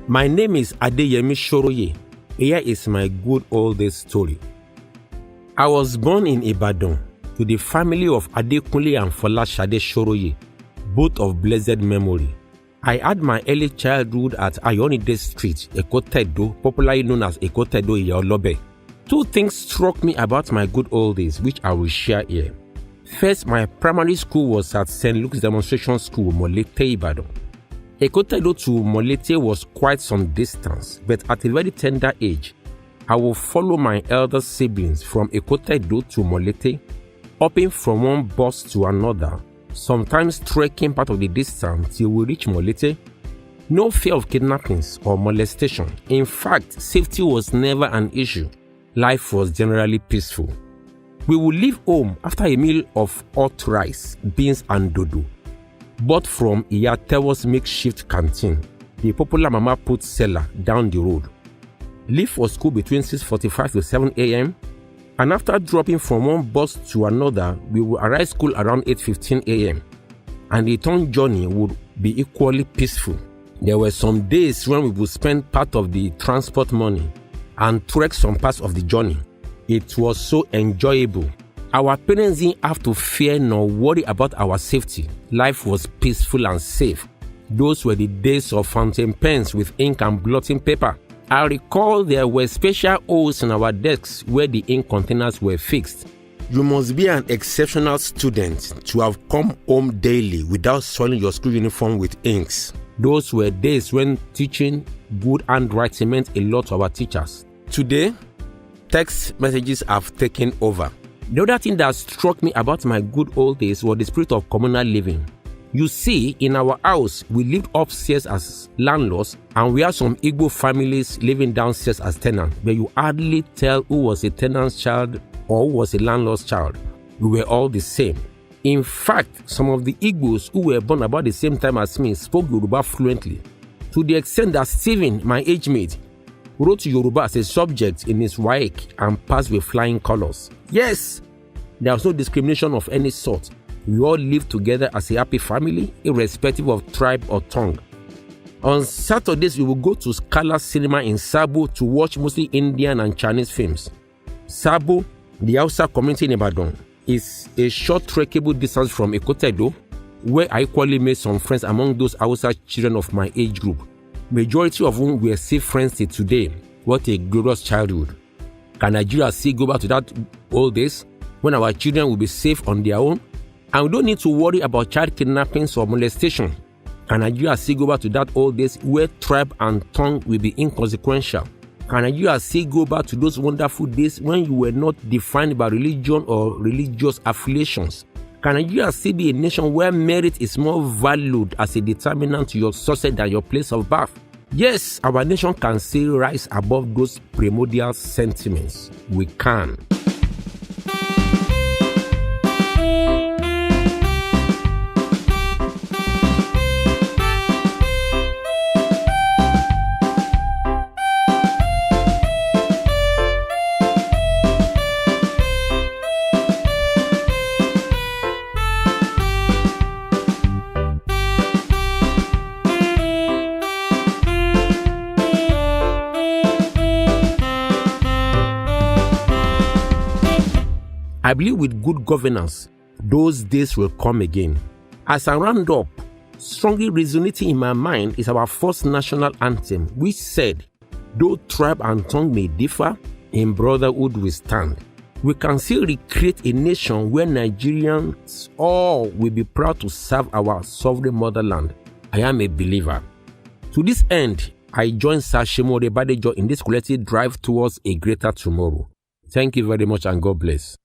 My name is Adeyemi Shoroye. Here is my good old days story. I was born in Ibadan to the family of Adekunle and Folashade Shoroye, both of blessed memory. I had my early childhood at Ayonide Street, Ekotedo, popularly known as Ekotedo Iyaolobe. Two things struck me about my good old days, which I will share here. First, my primary school was at St. Luke's Demonstration School, Molete, Ibadan. Ekotedo to Molete was quite some distance, but at a very tender age, I will follow my elder siblings from Ekotedo to Molete, hopping from one bus to another, sometimes trekking part of the distance till we reach Molete. No fear of kidnappings or molestation. In fact, safety was never an issue. Life was generally peaceful. We would leave home after a meal of hot rice, beans and dodo, bought from Iyatewo's makeshift canteen, the popular Mama Put seller down the road. Leave for school between 6:45 to 7 a.m. and after dropping from one bus to another, we would arrive school around 8:15 a.m. and the return journey would be equally peaceful. There were some days when we would spend part of the transport money and trek some parts of the journey. It was so enjoyable. Our parents didn't have to fear nor worry about our safety. Life was peaceful and safe. Those were the days of fountain pens with ink and blotting paper. I recall there were special holes in our desks where the ink containers were fixed. You must be an exceptional student to have come home daily without soiling your school uniform with inks. Those were days when teaching good handwriting meant a lot to our teachers. Today, text messages have taken over. The other thing that struck me about my good old days was the spirit of communal living. You see, in our house, we lived upstairs as landlords, and we had some Igbo families living downstairs as tenants, but you hardly tell who was a tenant's child or who was a landlord's child. We were all the same. In fact, some of the Igbos who were born about the same time as me spoke Yoruba fluently, to the extent that Stephen, my age mate, wrote Yoruba as a subject in his WAEC and passed with flying colors. Yes, there was no discrimination of any sort. We all lived together as a happy family, irrespective of tribe or tongue. On Saturdays, we would go to Scala Cinema in Sabo to watch mostly Indian and Chinese films. Sabo, the Hausa community in Ibadan, is a short trekkable distance from Ekotedo, where I equally made some friends among those Hausa children of my age group, majority of whom we are still friends till today. What a glorious childhood. Can Nigeria still go back to that old days when our children will be safe on their own and we don't need to worry about child kidnappings or molestation? Can Nigeria still go back to that old days where tribe and tongue will be inconsequential? Can Nigeria still go back to those wonderful days when you were not defined by religion or religious affiliations? Can Nigeria still be a nation where merit is more valued as a determinant to your success than your place of birth? Yes, our nation can still rise above those primordial sentiments. We can. I believe with good governance, those days will come again. As I round up, strongly resonating in my mind is our first national anthem, which said, though tribe and tongue may differ, in brotherhood we stand. We can still recreate a nation where Nigerians all will be proud to serve our sovereign motherland. I am a believer. To this end, I join Sir Shimode Badejo in this collective drive towards a greater tomorrow. Thank you very much and God bless.